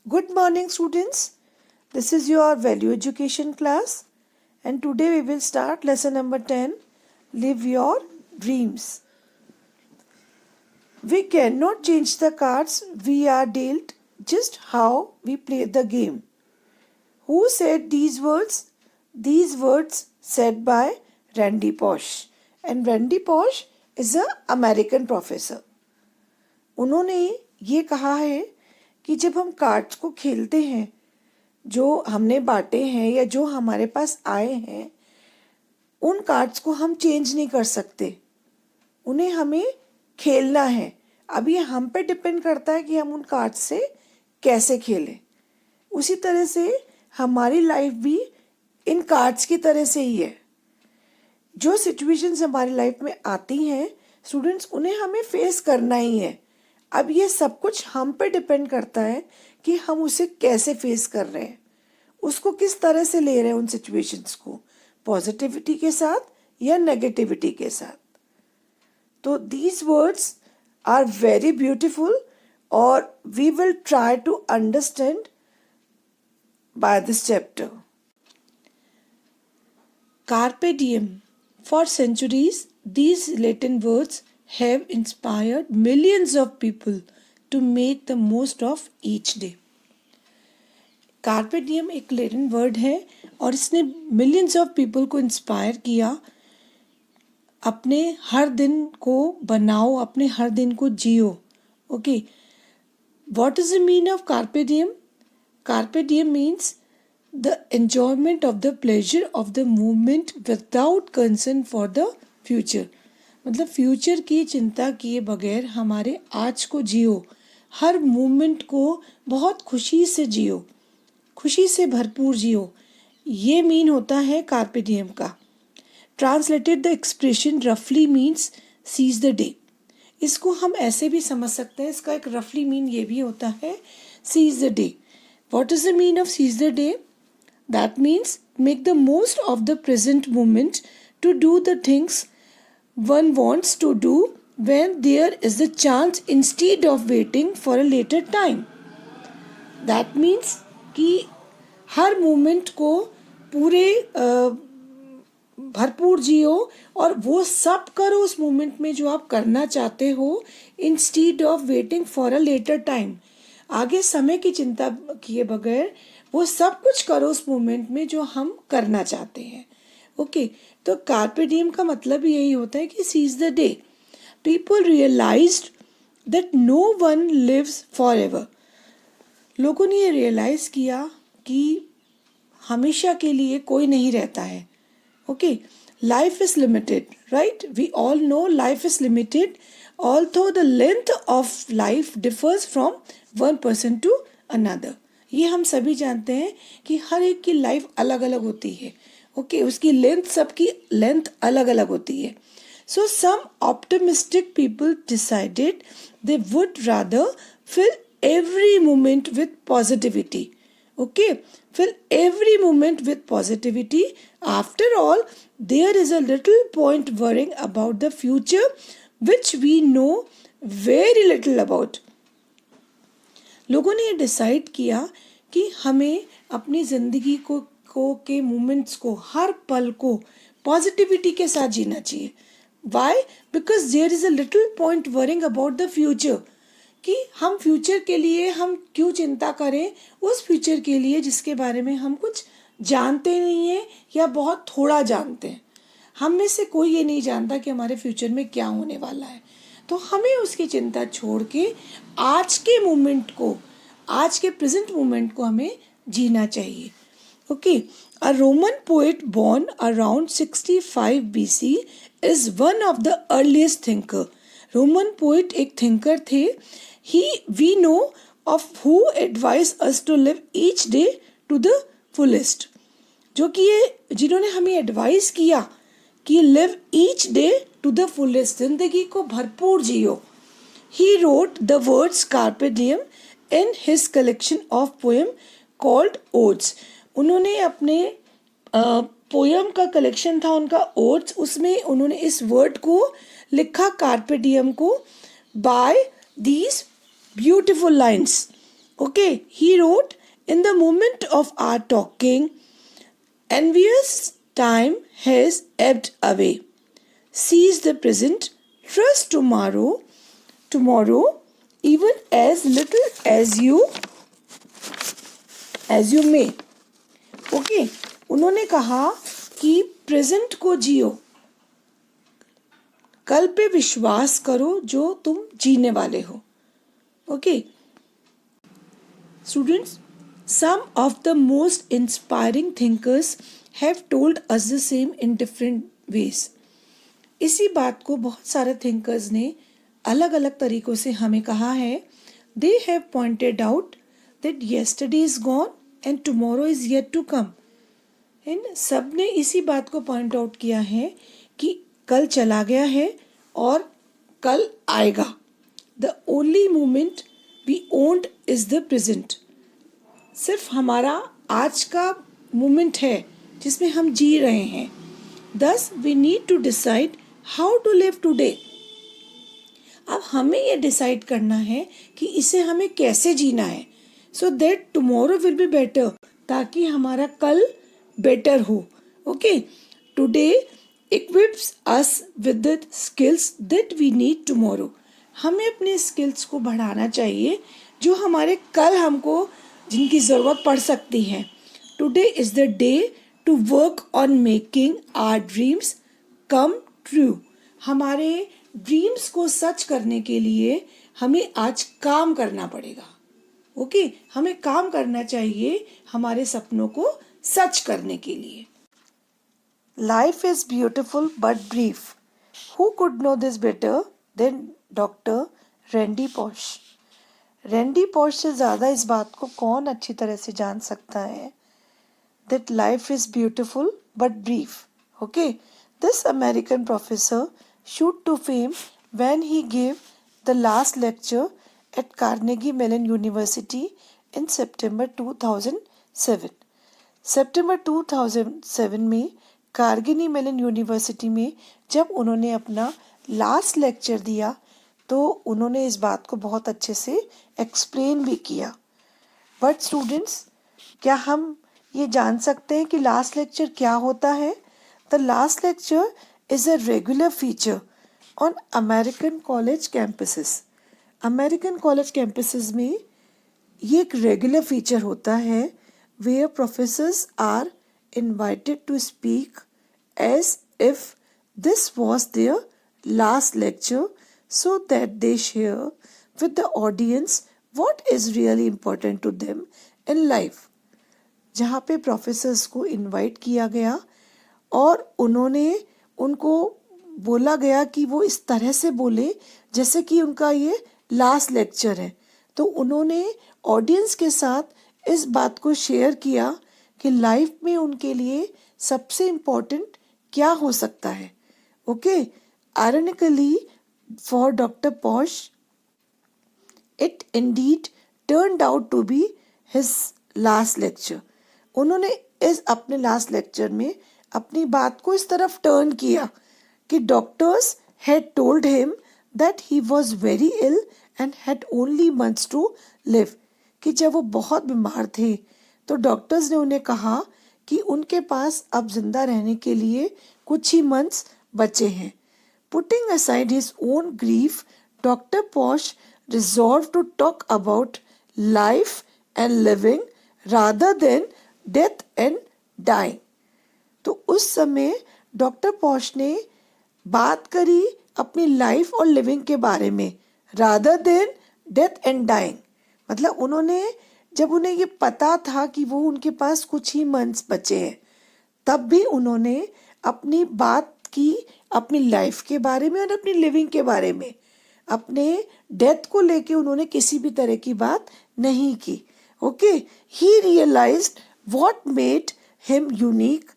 Good morning, students. This is your value education class, and today we will start lesson number 10, Live Your Dreams. We cannot change the cards we are dealt, just how we play the game. Who said these words? These words said by Randy Pausch, and Randy Pausch is an American professor. उन्होंने ये कहा है कि जब हम cards को खेलते हैं, जो हमने बांटे हैं या जो हमारे पास आए हैं, उन कार्ड्स को हम चेंज नहीं कर सकते, उन्हें हमें खेलना है. अब ये हम पे डिपेंड करता है कि हम उन कार्ड्स से कैसे खेलें. उसी तरह से हमारी लाइफ भी इन कार्ड्स की तरह से ही है. जो सिचुएशंस हमारी लाइफ में आती हैं स्टूडेंट्स, उन्हें हमें फेस करना ही है. अब ये सब कुछ हम पे डिपेंड करता है कि हम उसे कैसे फेस कर रहे हैं, उसको किस तरह से ले रहे हैं उन सिचुएशंस को, पॉजिटिविटी के साथ या नेगेटिविटी के साथ. तो these words are very beautiful और we will try to understand by this chapter. Carpe diem. For centuries, these Latin words have inspired millions of people to make the most of each day. Carpe diem एक Latin word है और इसने millions of people को inspire किया. अपने हर दिन को बनाओ, अपने हर दिन को जियो. Okay, what is the mean of carpe diem? Carpe diem means the enjoyment of the pleasure of the moment without concern for the future. मतलब फ्यूचर की चिंता किए बगैर हमारे आज को जियो, हर मोमेंट को बहुत खुशी से जियो, खुशी से भरपूर जियो. ये मीन होता है कार्पे डियम का. ट्रांसलेटेड द एक्सप्रेशन रफली मीन्स सीज द डे. इसको हम ऐसे भी समझ सकते हैं, इसका एक रफली मीन ये भी होता है seize the day. What is the mean of seize the day? That means make the most of the present moment to do the things one wants to do when there is the chance instead of waiting for a later time. That means कि हर moment को पूरे भरपूर जियो और वो सब करो उस moment में जो आप करना चाहते हो, instead of waiting for a later time. आगे समय की चिंता किए बगैर वो सब कुछ करो उस मोमेंट में जो हम करना चाहते हैं. ओके, तो कार्पे डियम का मतलब यही होता है कि seize the day. People realized that no one lives forever. लोगों ने ये रियलाइज किया कि हमेशा के लिए कोई नहीं रहता है. Okay, life is limited, right? We all know life is limited, although the length of life differs from one person to another. ये हम सभी जानते हैं कि हर एक की लाइफ अलग अलग होती है. ओके, उसकी लेंथ, सबकी लेंथ अलग अलग होती है. So some optimistic people decided they would rather fill every moment with positivity. Okay, fill every moment with positivity. After all, there is a little point worrying about the future which we know very little about. लोगों ने ये decide किया कि हमें अपनी ज़िंदगी को के मोमेंट्स को, हर पल को पॉजिटिविटी के साथ जीना चाहिए. Why? Because there is a little point worrying about the future. कि हम फ्यूचर के लिए हम क्यों चिंता करें, उस फ्यूचर के लिए जिसके बारे में हम कुछ जानते नहीं हैं या बहुत थोड़ा जानते हैं. हम में से कोई ये नहीं जानता कि हमारे फ्यूचर में क्या होने वाला है. तो हमें उसकी चिंता छोड़ के आज के मोमेंट को, आज के प्रेजेंट मोमेंट को हमें जीना चाहिए. Okay, a Roman poet born around 65 BC is one of the earliest thinker. Roman poet एक थिंकर थे. We know of who advise us to live each day to the fullest. जो कि ये जिन्होंने हमें एडवाइस किया कि live each day to the fullest, जिंदगी को भरपूर जियो. He wrote the words carpe diem in his collection of poem called Odes. उन्होंने अपने पोएम का कलेक्शन था उनका ओड्स, उसमें उन्होंने इस वर्ड को लिखा, कार्पे डियम को, by these beautiful lines. Okay, he wrote, in the moment of our talking, envious time has ebbed away. Seize the present, trust tomorrow, even as little as you may. Okay उन्होंने कहा कि present को जियो, कल पे विश्वास करो जो तुम जीने वाले हो. Okay students, some of the most inspiring thinkers have told us the same in different ways. इसी बात को बहुत सारे थिंकर्स ने अलग अलग तरीकों से हमें कहा है. They have pointed out that yesterday is gone and tomorrow is yet to come. इन सब ने इसी बात को पॉइंट आउट किया है कि कल चला गया है और कल आएगा. The only moment we owned is the present. सिर्फ हमारा आज का मोमेंट है जिसमें हम जी रहे हैं. Thus we need to decide how to live today. अब हमें ये डिसाइड करना है कि इसे हमें कैसे जीना है, so that tomorrow will be better, ताकि हमारा कल बेटर हो. Okay, today equips us with the skills that we need tomorrow. हमें अपने स्किल्स को बढ़ाना चाहिए जो हमारे कल हमको जिनकी ज़रूरत पड़ सकती है. Today is the day to work on making our dreams come true. हमारे ड्रीम्स को सच करने के लिए हमें आज काम करना पड़ेगा. ओके हमें काम करना चाहिए हमारे सपनों को सच करने के लिए. Life is beautiful but brief. Who could know this better than doctor Randy Pausch. Randy Pausch से ज़्यादा इस बात को कौन अच्छी तरह से जान सकता है that life is beautiful but brief. Okay, this American professor shoot to fame when he gave the last lecture at Carnegie Mellon University in September 2007. September 2007 में कार्गेनी मेलन यूनिवर्सिटी में जब उन्होंने अपना लास्ट लेक्चर दिया तो उन्होंने इस बात को बहुत अच्छे से एक्सप्लेन भी किया. बट स्टूडेंट्स, क्या हम ये जान सकते हैं कि लास्ट लेक्चर क्या होता है? The last lecture is a regular feature on American college campuses. American college campuses में ये एक रेगुलर फीचर होता है where professors are invited to speak as if this was their last lecture so that they share with the audience what is really important to them in life. जहाँ पे professors को invite किया गया और उन्होंने उनको बोला गया कि वो इस तरह से बोले जैसे कि उनका ये लास्ट लेक्चर है. तो उन्होंने ऑडियंस के साथ इस बात को शेयर किया कि लाइफ में उनके लिए सबसे इम्पोर्टेंट क्या हो सकता है. Okay ironically for doctor Pausch it indeed turned out to be his last lecture. उन्होंने इस अपने लास्ट लेक्चर में अपनी बात को इस तरफ टर्न किया कि doctors had told him that he was very ill and had only months to live. कि जब वो बहुत बीमार थे तो डॉक्टर्स ने उन्हें कहा कि उनके पास अब जिंदा रहने के लिए कुछ ही मंथ्स बचे हैं. Putting aside his own grief, doctor posh resolved to talk about life and living rather than death and dying. तो उस समय डॉक्टर पॉश ने बात करी अपनी लाइफ और लिविंग के बारे में rather than death and dying. मतलब उन्होंने जब उन्हें ये पता था कि वो उनके पास कुछ ही मंथ्स बचे हैं तब भी उन्होंने अपनी बात की अपनी लाइफ के बारे में और अपनी लिविंग के बारे में. अपने डेथ को लेके उन्होंने किसी भी तरह की बात नहीं की. Okay he realized what made him unique,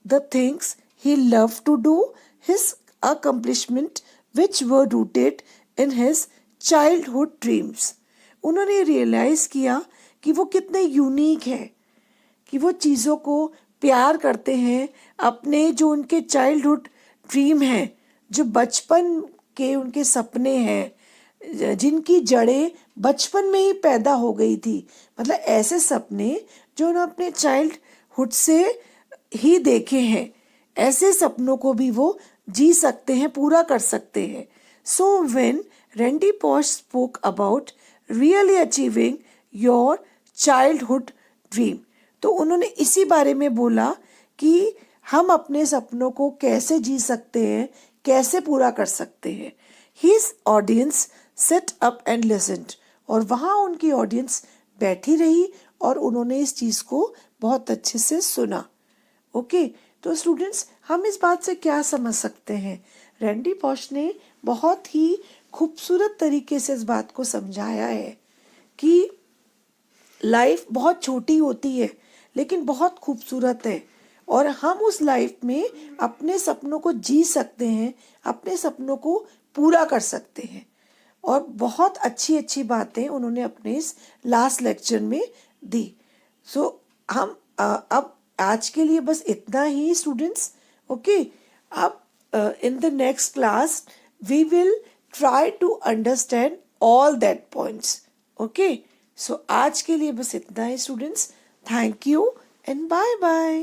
the things he love to do, his accomplishment which were rooted in his childhood dreams. उन्होंने रियलाइज किया कि वो कितने यूनिक हैं, कि वो चीज़ों को प्यार करते हैं, अपने जो उनके चाइल्डहुड ड्रीम हैं, जो बचपन के उनके सपने हैं, जिनकी जड़ें बचपन में ही पैदा हो गई थी, मतलब ऐसे सपने जो उन्होंने अपने चाइल्डहुड से ही देखे हैं, ऐसे सपनों को भी वो जी सकते हैं, पूरा कर सकते हैं. So when Randy posh spoke about really achieving your childhood dream, तो उन्होंने इसी बारे में बोला कि हम अपने सपनों को कैसे जी सकते हैं, कैसे पूरा कर सकते हैं. His audience set up and listened, और वहाँ उनकी ऑडियंस बैठी रही और उन्होंने इस चीज़ को बहुत अच्छे से सुना. ओके, तो स्टूडेंट्स हम इस बात से क्या समझ सकते हैं, रैंडी पॉश ने बहुत ही खूबसूरत तरीके से इस बात को समझाया है कि लाइफ बहुत छोटी होती है लेकिन बहुत खूबसूरत है, और हम उस लाइफ में अपने सपनों को जी सकते हैं, अपने सपनों को पूरा कर सकते हैं. और बहुत अच्छी अच्छी बातें उन्होंने अपने इस लास्ट लेक्चर में दी. सो हम अब आज के लिए बस इतना ही स्टूडेंट्स. ओके, अब in the next class we will try to understand all that points. Okay, so आज के लिए बस इतना ही students. Thank you and bye bye.